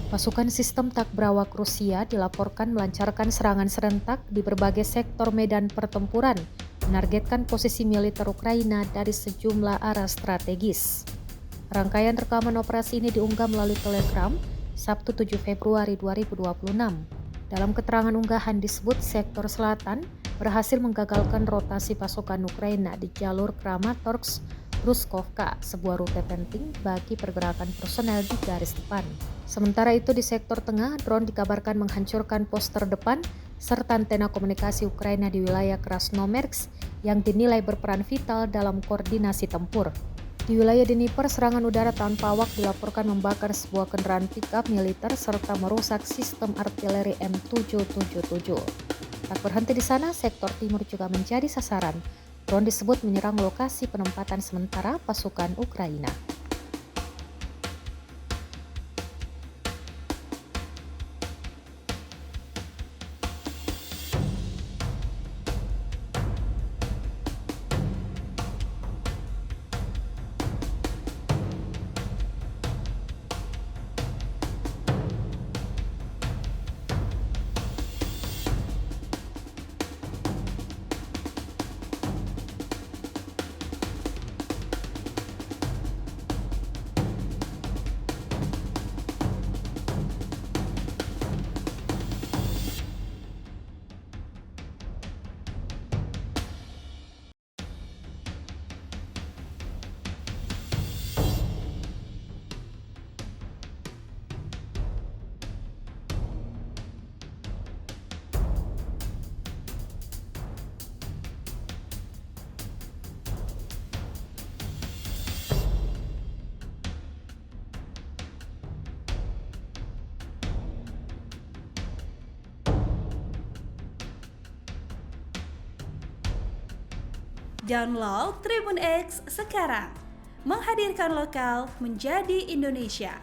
Pasukan sistem tak berawak Rusia dilaporkan melancarkan serangan serentak di berbagai sektor medan pertempuran, menargetkan posisi militer Ukraina dari sejumlah arah strategis. Rangkaian rekaman operasi ini diunggah melalui Telegram Sabtu 7 Februari 2026. Dalam keterangan unggahan disebut sektor selatan berhasil menggagalkan rotasi pasukan Ukraina di jalur Kramatorsk-Ruskovka, sebuah rute penting bagi pergerakan personel di garis depan. Sementara itu di sektor tengah, drone dikabarkan menghancurkan pos terdepan serta antena komunikasi Ukraina di wilayah Krasnomersk yang dinilai berperan vital dalam koordinasi tempur. Di wilayah Dnipro, serangan udara tanpa awak dilaporkan membakar sebuah kendaraan pickup militer serta merusak sistem artileri M777. Tak berhenti di sana, sektor timur juga menjadi sasaran. Drone disebut menyerang lokasi penempatan sementara pasukan Ukraina. Download Tribun X sekarang, menghadirkan lokal menjadi Indonesia.